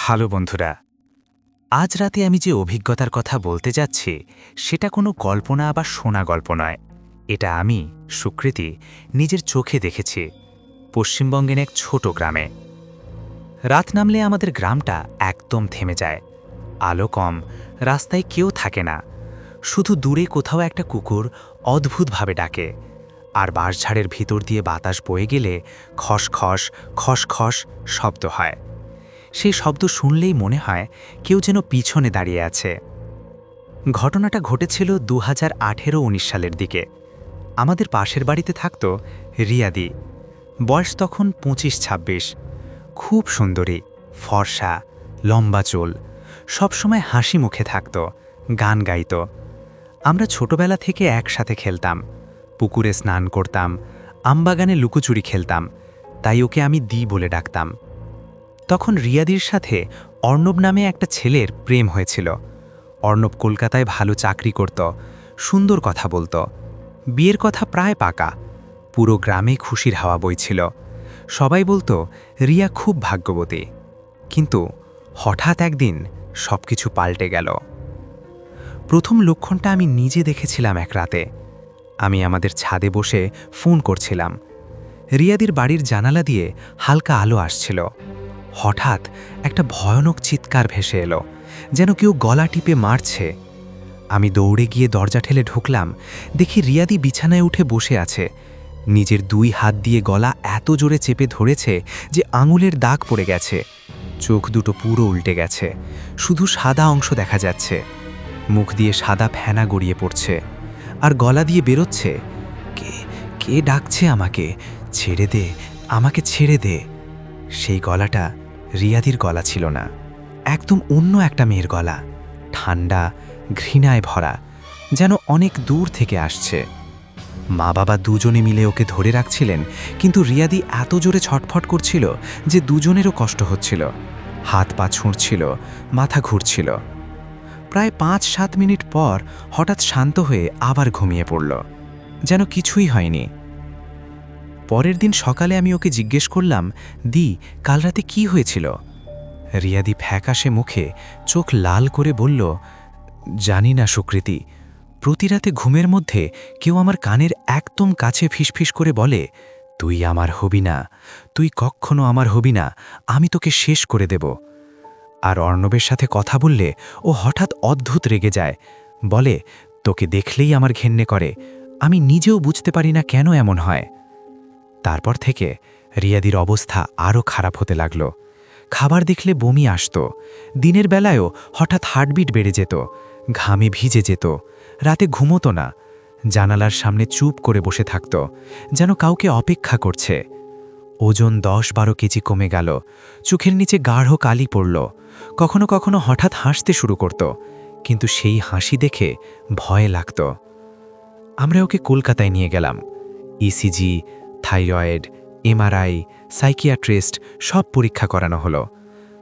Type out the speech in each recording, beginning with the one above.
Hello বন্ধুরা, আজ রাতে আমি যে অভিজ্ঞতার কথা বলতে যাচ্ছি সেটা কোনো কল্পনা বা শোনা গল্প নয়। এটা আমি, সুকৃতি, নিজের চোখে দেখেছি পশ্চিমবঙ্গের এক ছোট গ্রামে। রাত নামলে আমাদের গ্রামটা একদম থেমে যায়। আলো কম, রাস্তায় কেউ থাকে না, শুধু দূরে কোথাও একটা কুকুর অদ্ভুতভাবে ডাকে। আর বাঁশঝাড়ের ভিতর দিয়ে বাতাস বয়ে গেলে খসখস খসখস শব্দ হয়। সেই শব্দ শুনলেই মনে হয় কেউ যেন পিছনে দাঁড়িয়ে আছে। ঘটনাটা ঘটেছিল 2018-19 সালের দিকে। আমাদের পাশের বাড়িতে থাকত রিয়াদি। বয়স তখন 25-26। খুব সুন্দরী, ফর্সা, লম্বা চুল, সবসময় হাসি মুখে থাকত, গান গাইত। আমরা ছোটবেলা থেকে একসাথে খেলতাম, পুকুরে স্নান করতাম, আমবাগানে লুকোচুরি খেলতাম, তাই ওকে আমি দি বলে ডাকতাম। তখন রিয়াদির সাথে অর্ণব নামে একটা ছেলের প্রেম হয়েছিল। অর্ণব কলকাতায় ভালো চাকরি করত, সুন্দর কথা বলতো, বিয়ের কথা প্রায় পাকা। পুরো গ্রামে খুশির হাওয়া বইছিল। সবাই বলতো রিয়া খুব ভাগ্যবতী। কিন্তু হঠাৎ একদিন সবকিছু পাল্টে গেল। প্রথম লক্ষণটা আমি নিজে দেখেছিলাম এক রাতে। আমি আমাদের ছাদে বসে ফোন করছিলাম। রিয়াদির বাড়ির জানালা দিয়ে হালকা আলো আসছিল। হঠাৎ একটা ভয়ানক চিৎকার ভেসে এলো, যেন কেউ গলা টিপে মারছে। আমি দৌড়ে গিয়ে দরজা ঠেলে ঢুকলাম। দেখি রিয়াদি বিছানায় উঠে বসে আছে। নিজের 2 হাত দিয়ে গলা এত জোরে চেপে ধরেছে যে আঙুলের দাগ পড়ে গেছে। চোখ দুটো পুরো উল্টে গেছে, শুধু সাদা অংশ দেখা যাচ্ছে। মুখ দিয়ে সাদা ফেনা গড়িয়ে পড়ছে, আর গলা দিয়ে বেরোচ্ছে, কে কে ডাকছে আমাকে, ছেড়ে দে, আমাকে ছেড়ে দে। সেই গলাটা রিয়াদির গলা ছিল না, একদম অন্য একটা মেয়ের গলা। ঠান্ডা, ঘৃণায় ভরা, যেন অনেক দূর থেকে আসছে। মা বাবা দুজনে মিলে ওকে ধরে রাখছিলেন, কিন্তু রিয়াদি এত জোরে ছটফট করছিল যে দুজনেরও কষ্ট হচ্ছিল। হাত পা ছুঁড়ছিল, মাথা ঘুরছিল। প্রায় 5-7 মিনিট পর হঠাৎ শান্ত হয়ে আবার ঘুমিয়ে পড়ল, যেন কিছুই হয়নি। পরের দিন সকালে আমি ওকে জিজ্ঞেস করলাম, দি, কাল রাতে কি হয়েছিল? রিয়াদি ফ্যাকাশে মুখে চোখ লাল করে বলল, জানি না সুকৃতি, প্রতি রাতে ঘুমের মধ্যে কেউ আমার কানের একদম কাছে ফিসফিস করে বলে, তুই আমার হবি না, তুই কখনো আমার হবি না, আমি তোকে শেষ করে দেব। আর অর্ণবের সাথে কথা বললে ও হঠাৎ অদ্ভুত রেগে যায়, বলে, তোকে দেখলেই আমার ঘেন্নে করে, আমি নিজেও বুঝতে পারি না কেন এমন হয়। তারপর থেকে রিয়াদির অবস্থা আরও খারাপ হতে লাগল। খাবার দেখলে বমি আসত, দিনের বেলায়ও হঠাৎ হার্টবিট বেড়ে যেত, ঘামে ভিজে যেত, রাতে ঘুমোতো না, জানালার সামনে চুপ করে বসে থাকত, যেন কাউকে অপেক্ষা করছে। ওজন 10-12 কেজি কমে গেল, চোখের নিচে গাঢ় কালি পড়ল। কখনো কখনো হঠাৎ হাসতে শুরু করত, কিন্তু সেই হাসি দেখে ভয় লাগত। আমরা ওকে কলকাতায় নিয়ে গেলাম। ইসিজি, থাইরয়েড, এমআরআই, সাইকিয়াট্রিস্ট সব পরীক্ষা করানো হলো।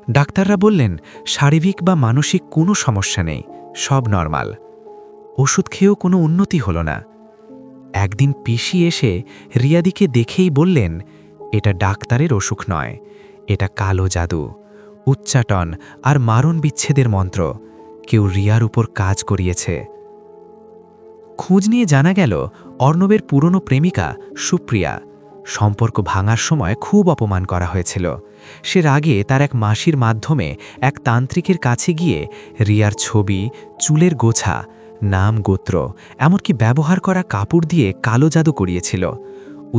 ডাক্তাররা বললেন শারীরিক বা মানসিক কোনো সমস্যা নেই, সব নরমাল। ওষুধ খেয়েও কোনো উন্নতি হলো না। একদিন পিসি এসে রিয়াদিকে দেখেই বললেন, এটা ডাক্তারের অসুখ নয়, এটা কালো জাদু, উচ্চাটন আর মারণ বিচ্ছেদের মন্ত্র। কেউ রিয়ার উপর কাজ করিয়েছে। খোঁজ নিয়ে জানা গেল অর্ণবের পুরনো প্রেমিকা সুপ্রিয়া। সম্পর্ক ভাঙার সময় খুব অপমান করা হয়েছিল। সে রাগে তার এক মাসির মাধ্যমে এক তান্ত্রিকের কাছে গিয়ে রিয়ার ছবি, চুলের গোছা, নাম, গোত্র, এমনকি ব্যবহার করা কাপড় দিয়ে কালো জাদু করিয়েছিল।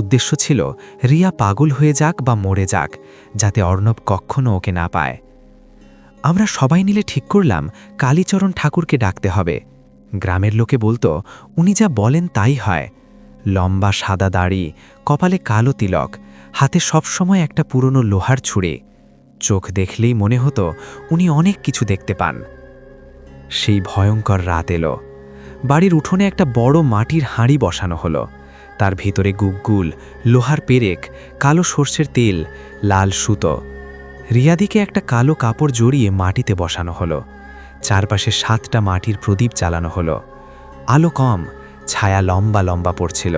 উদ্দেশ্য ছিল রিয়া পাগল হয়ে যাক বা মরে যাক, যাতে অর্ণব কখনো ওকে না পায়। আমরা সবাই মিলে ঠিক করলাম কালীচরণ ঠাকুরকে ডাকতে হবে। গ্রামের লোকে বলতো উনি যা বলেন তাই হয়। লম্বা সাদা দাড়ি, কপালে কালো তিলক, হাতে সবসময় একটা পুরনো লোহার ছুরি। চোখ দেখলেই মনে হতো উনি অনেক কিছু দেখতে পান। সেই ভয়ঙ্কর রাত এলো। বাড়ির উঠোনে একটা বড় মাটির হাঁড়ি বসানো হলো। তার ভিতরে গুগ্গুল, লোহার পেরেক, কালো সর্ষের তেল, লাল সুতো। রিয়াদিকে একটা কালো কাপড় জড়িয়ে মাটিতে বসানো হলো। চারপাশে 7টা মাটির প্রদীপ জ্বালানো হলো। আলো কম, ছায়া লম্বা লম্বা পড়ছিল।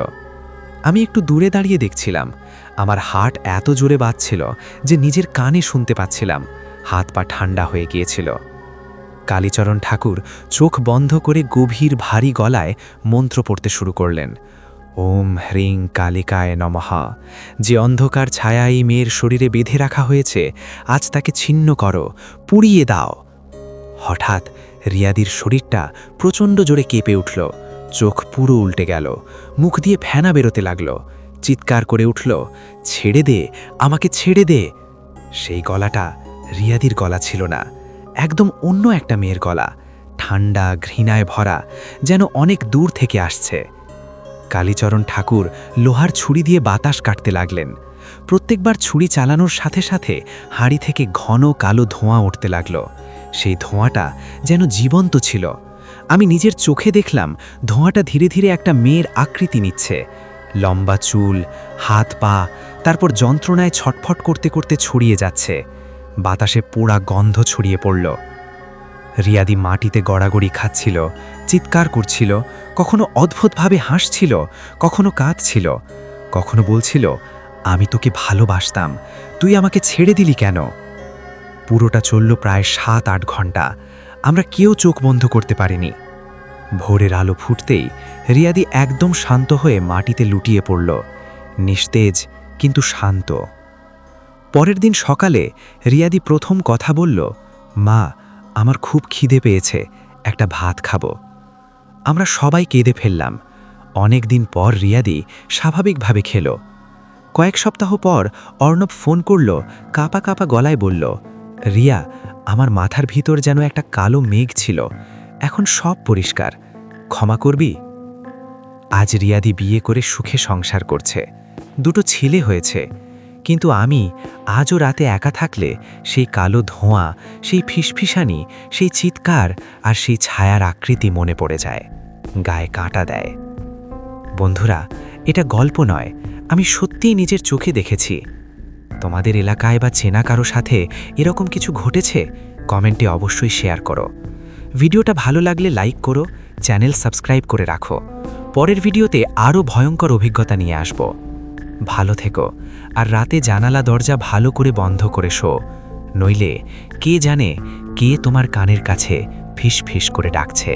আমি একটু দূরে দাঁড়িয়ে দেখছিলাম। আমার হার্ট এত জোরে বাজছিল যে নিজের কানে শুনতে পাচ্ছিলাম। হাত পা ঠান্ডা হয়ে গিয়েছিল। কালীচরণ ঠাকুর চোখ বন্ধ করে গভীর ভারী গলায় মন্ত্র পড়তে শুরু করলেন। ওম হ্রিং কালিকায় নমঃ। যে অন্ধকার ছায়া এই মেয়ের শরীরে বেঁধে রাখা হয়েছে, আজ তাকে ছিন্ন করো, পুড়িয়ে দাও। হঠাৎ রিয়াদির শরীরটা প্রচণ্ড জোরে কেঁপে উঠল, চোখ পুরো উল্টে গেল, মুখ দিয়ে ফেনা বেরোতে লাগল, চিৎকার করে উঠল, ছেড়ে দে, আমাকে ছেড়ে দে। সেই গলাটা রিয়াদির গলা ছিল না, একদম অন্য একটা মেয়ের গলা, ঠান্ডা ঘৃণায় ভরা, যেন অনেক দূর থেকে আসছে। কালীচরণ ঠাকুর লোহার ছুরি দিয়ে বাতাস কাটতে লাগলেন। প্রত্যেকবার ছুরি চালানোর সাথে সাথে হাঁড়ি থেকে ঘন কালো ধোঁয়া উঠতে লাগল। সেই ধোঁয়াটা যেন জীবন্ত ছিল। আমি নিজের চোখে দেখলাম ধোঁয়াটা ধীরে ধীরে একটা মেয়ের আকৃতি নিচ্ছে। লম্বা চুল, হাত পা, তারপর যন্ত্রণায় ছটফট করতে করতে ছড়িয়ে যাচ্ছে। বাতাসে পোড়া গন্ধ ছড়িয়ে পড়ল। রিয়াদি মাটিতে গড়াগড়ি খাচ্ছিল, চিৎকার করছিল, কখনো অদ্ভুতভাবে হাসছিল, কখনো কাঁদছিল, কখনো বলছিল, আমি তোকে ভালোবাসতাম, তুই আমাকে ছেড়ে দিলি কেন? পুরোটা চলল প্রায় 7-8 ঘন্টা। আমরা কেউ চোখ বন্ধ করতে পারিনি। ভোরের আলো ফুটতেই রিয়াদি একদম শান্ত হয়ে মাটিতে লুটিয়ে পড়ল, নিস্তেজ কিন্তু শান্ত। পরের দিন সকালে রিয়াদি প্রথম কথা বলল, মা, আমার খুব খিদে পেয়েছে, একটা ভাত খাবো। আমরা সবাই কেঁদে ফেললাম। অনেক দিন পর রিয়াদি স্বাভাবিকভাবে খেল। কয়েক সপ্তাহ পর অর্ণব ফোন করল, কাঁপা কাঁপা গলায় বলল, রিয়া, আমার মাথার ভিতর যেন একটা কালো মেঘ ছিল, এখন সব পরিষ্কার, ক্ষমা করবি? আজ রিয়াদি বিয়ে করে সুখে সংসার করছে, 2টো ছেলে হয়েছে। কিন্তু আমি আজও রাতে একা থাকলে সেই কালো ধোঁয়া, সেই ফিসফিসানি, সেই চিৎকার আর সেই ছায়ার আকৃতি মনে পড়ে যায়, গায়ে কাঁটা দেয়। বন্ধুরা, এটা গল্প নয়, আমি সত্যিই নিজের চোখে দেখেছি। তোমাদের এলাকায় বা চেনা কারো সাথে এরকম কিছু ঘটেছে? কমেন্টে অবশ্যই শেয়ার করো। ভিডিওটা ভালো লাগলে লাইক করো, চ্যানেল সাবস্ক্রাইব করে রাখো। পরের ভিডিওতে আরও ভয়ঙ্কর অভিজ্ঞতা নিয়ে আসব। ভালো থেকো, আর রাতে জানালা দরজা ভালো করে বন্ধ করে শো, নইলে কে জানে কে তোমার কানের কাছে ফিস ফিস করে ডাকছে।